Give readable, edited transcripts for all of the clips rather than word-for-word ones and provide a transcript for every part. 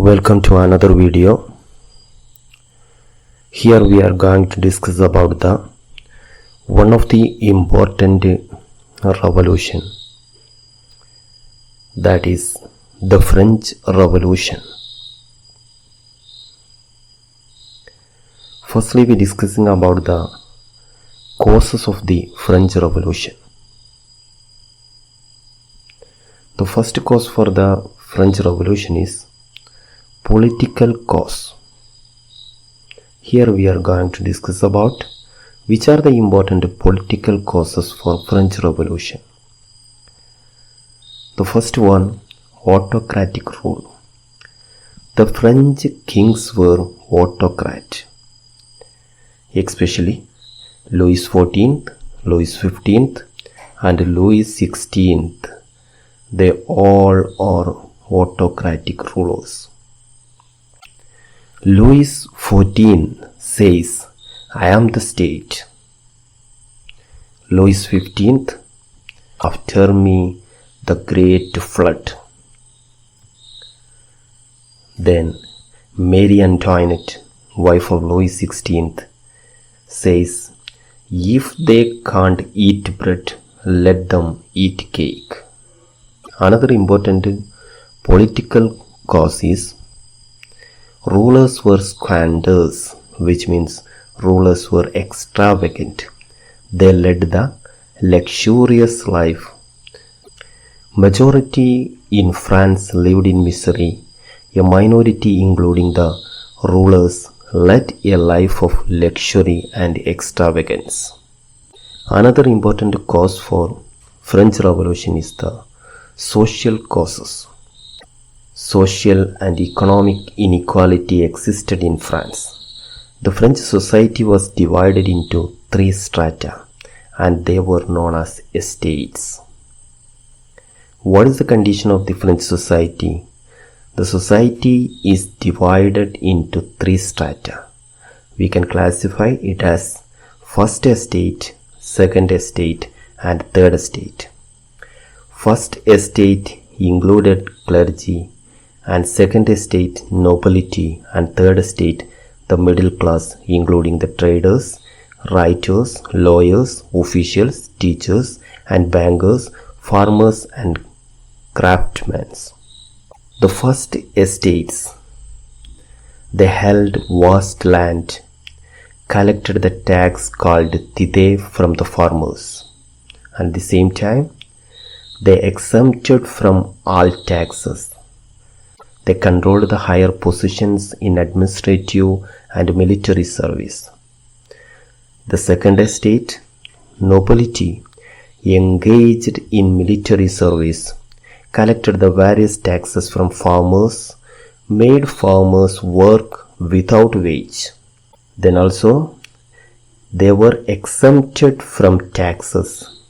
Welcome to another video. Here we are going to discuss about one of the important revolution, that is the French Revolution. Firstly, we are discussing about the causes of the French Revolution. The first cause for the French Revolution is political cause. Here we are going to discuss about which are the important political causes for French Revolution. The first one, autocratic rule. The French kings were autocrat, especially Louis XIV, Louis XV and Louis XVI. They all are autocratic rulers. Louis XIV says, I am the state. Louis XV, after me the great flood. Then Marie Antoinette, wife of Louis XVI, says, if they can't eat bread, let them eat cake. Another important political cause is rulers were squanders, which means rulers were extravagant. They led the luxurious life. Majority in France lived in misery. A minority, including the rulers, led a life of luxury and extravagance. Another important cause for French Revolution is the social causes. Social and economic inequality existed in France. The French society was divided into three strata, and they were known as estates. What is the condition of the French society? The society is divided into three strata. We can classify it as first estate, second estate and third estate. First estate included clergy, and second estate nobility, and third estate the middle class, including the traders, writers, lawyers, officials, teachers and bankers, farmers and craftsmen. The first estates, they held vast land, collected the tax called tithe from the farmers, and at the same time they exempted from all taxes. They controlled the higher positions in administrative and military service. The second estate, nobility, engaged in military service, collected the various taxes from farmers, made farmers work without wage. Then also, they were exempted from taxes,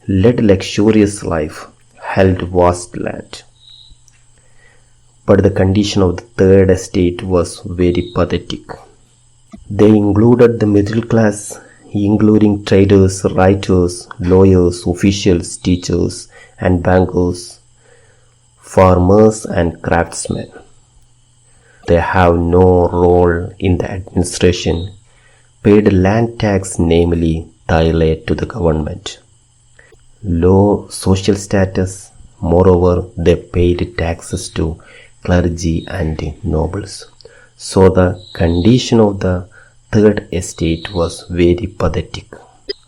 led luxurious life, held vast land. But the condition of the third estate was very pathetic. They included the middle class, including traders, writers, lawyers, officials, teachers and bankers, farmers and craftsmen. They have no role in the administration, paid land tax, namely tithe, to the government. Low social status, moreover they paid taxes to clergy and nobles. So the condition of the third estate was very pathetic.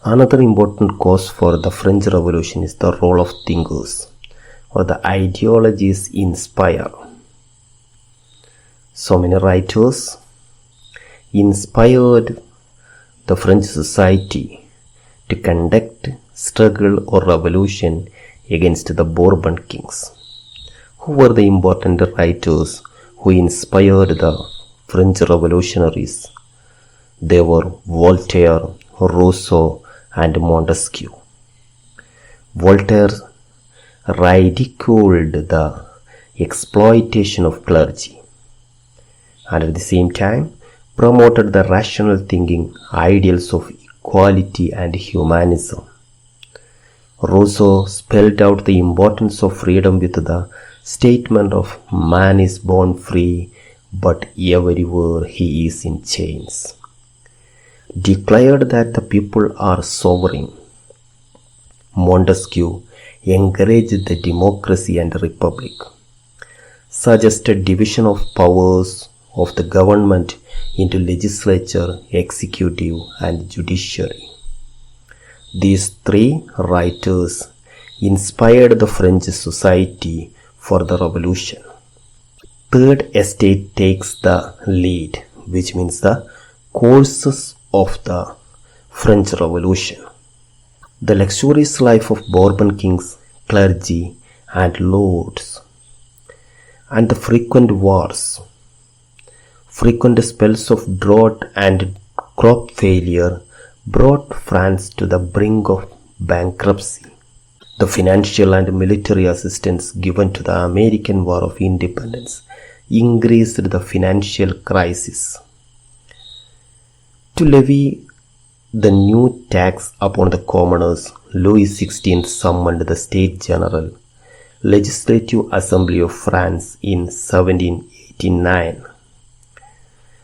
Another important cause for the French Revolution is the role of thinkers, or the ideologies inspire. So many writers inspired the French society to conduct struggle or revolution against the Bourbon kings. Who were the important writers who inspired the French revolutionaries? They were Voltaire, Rousseau and Montesquieu. Voltaire ridiculed the exploitation of clergy, and at the same time promoted the rational thinking ideals of equality and humanism. Rousseau spelled out the importance of freedom with the statement of man is born free, but everywhere he is in chains. Declared that the people are sovereign. Montesquieu encouraged the democracy and republic. Suggested division of powers of the government into legislature, executive, and judiciary. These three writers inspired the French society for the revolution. Third estate takes the lead, which means the courses of the French Revolution. The luxurious life of Bourbon kings, clergy, and lords, and the frequent wars, frequent spells of drought and crop failure brought France to the brink of bankruptcy. The financial and military assistance given to the American War of Independence increased the financial crisis. To levy the new tax upon the commoners, Louis XVI summoned the States General, Legislative Assembly of France in 1789.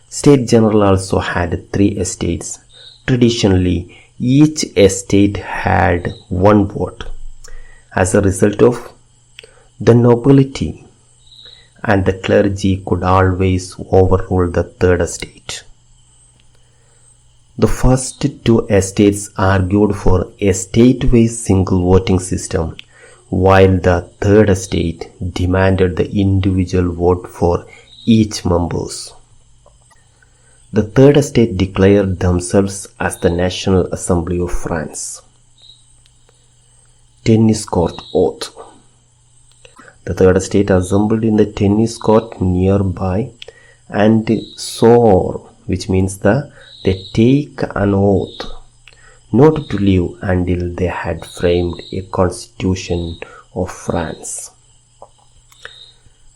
States General also had 3 estates. Traditionally, each estate had 1 vote. As a result of the nobility and the clergy could always overrule the third estate. The first 2 estates argued for a state-wise single voting system, while the third estate demanded the individual vote for each members. The third estate declared themselves as the National Assembly of France. Tennis court oath. The third estate assembled in the tennis court nearby and swore, which means they take an oath not to leave until they had framed a constitution of France.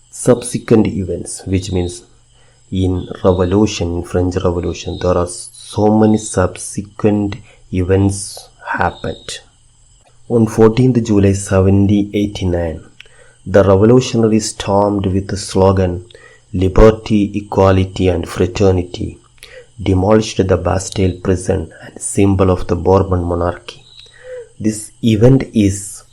Subsequent events, which means in French Revolution, there are so many subsequent events happened. On 14th July 1789, the revolutionaries stormed with the slogan "Liberty, Equality and Fraternity," demolished the Bastille prison and symbol of the Bourbon monarchy. This event is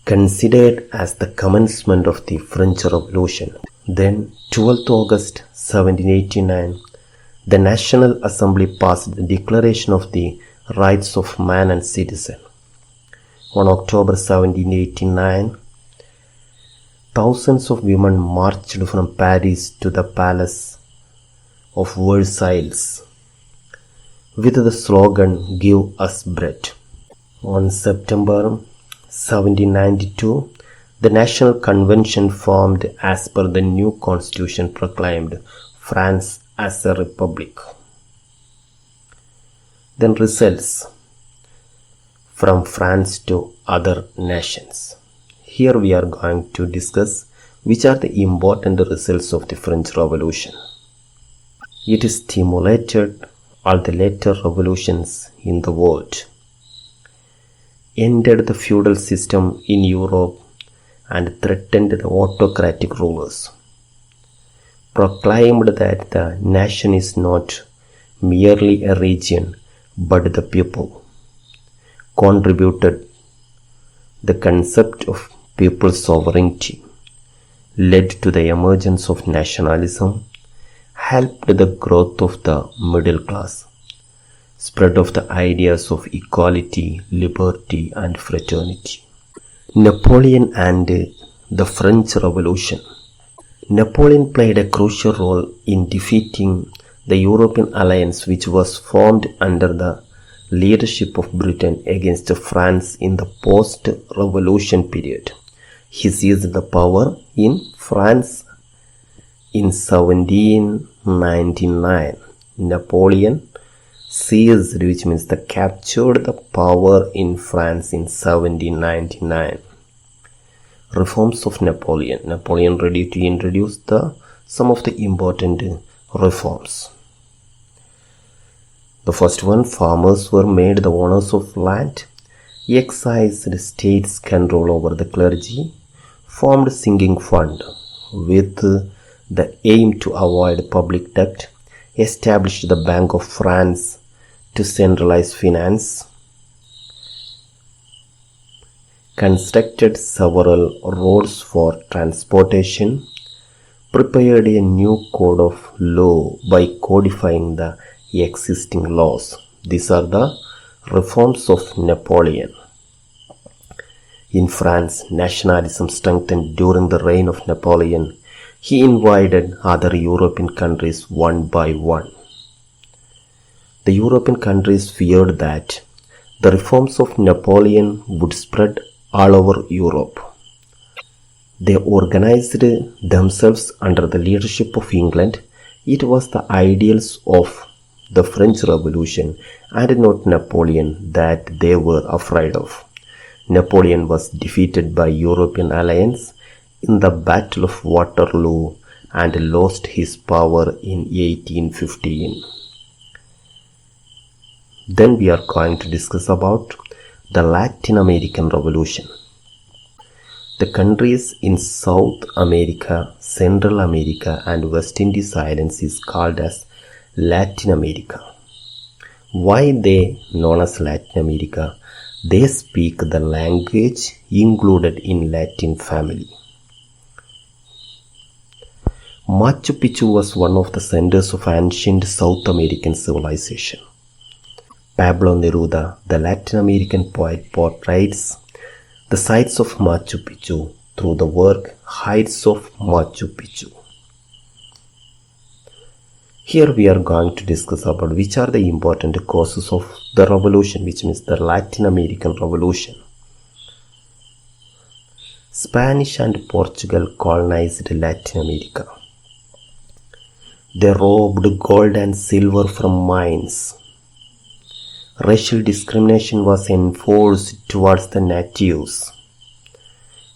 considered as the commencement of the French Revolution. Then, 12th August 1789, the National Assembly passed the Declaration of the Rights of Man and Citizen. On October 1789, thousands of women marched from Paris to the Palace of Versailles with the slogan "Give us bread." On September 1792, the National Convention formed as per the new constitution proclaimed France as a republic. Then results from France to other nations. Here we are going to discuss which are the important results of the French Revolution. It stimulated all the later revolutions in the world, ended the feudal system in Europe and threatened the autocratic rulers, proclaimed that the nation is not merely a region but the people, contributed the concept of people sovereignty, led to the emergence of nationalism, helped the growth of the middle class, spread of the ideas of equality, liberty and fraternity. Napoleon and the French Revolution. Napoleon played a crucial role in defeating the European alliance which was formed under the leadership of Britain against France in the post-revolution period. He seized the power in France in 1799. Napoleon seized, which means captured the power in France in 1799. Reforms of Napoleon. Napoleon ready to introduce some of the important reforms. The first one, farmers were made the owners of land, excised states' control over the clergy, formed sinking fund with the aim to avoid public debt, established the Bank of France to centralize finance, constructed several roads for transportation, prepared a new code of law by codifying the existing laws. These are the reforms of Napoleon. In France, nationalism strengthened during the reign of Napoleon. He invaded other European countries one by one. The European countries feared that the reforms of Napoleon would spread all over Europe. They organized themselves under the leadership of England. It was the ideals of the French Revolution and not Napoleon that they were afraid of. Napoleon was defeated by European alliance in the Battle of Waterloo and lost his power in 1815. Then we are going to discuss about the Latin American Revolution. The countries in South America, Central America and West Indies Islands is called as Latin America. Why they known as Latin America? They speak the language included in Latin family. Machu Picchu was one of the centers of ancient South American civilization. Pablo Neruda, the Latin American poet, portrays the sights of Machu Picchu through the work Heights of Machu Picchu. Here we are going to discuss about which are the important causes of the revolution, which means the Latin American Revolution. Spanish and Portugal colonized Latin America. They robbed gold and silver from mines. Racial discrimination was enforced towards the natives.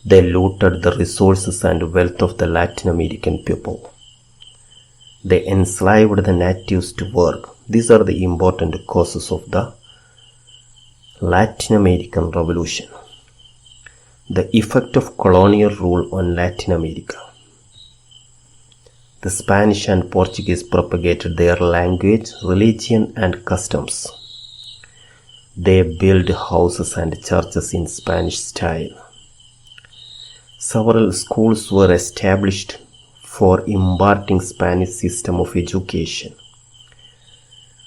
They looted the resources and wealth of the Latin American people. They enslaved the natives to work. These are the important causes of the Latin American Revolution. The effect of colonial rule on Latin America. The Spanish and Portuguese propagated their language, religion and customs. They built houses and churches in Spanish style. Several schools were established for imparting Spanish system of education.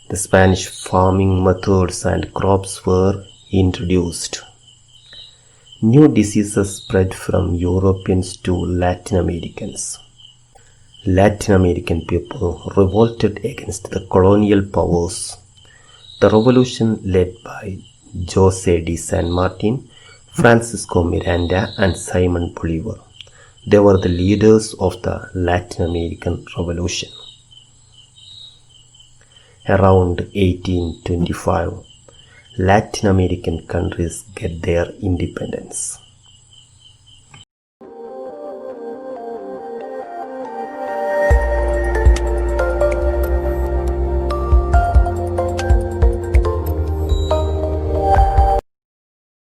The Spanish farming methods and crops were introduced. New diseases spread from Europeans to Latin Americans. Latin American people revolted against the colonial powers. The revolution led by José de San Martin, Francisco Miranda and Simon Bolivar. They were the leaders of the Latin American Revolution. Around 1825, Latin American countries get their independence.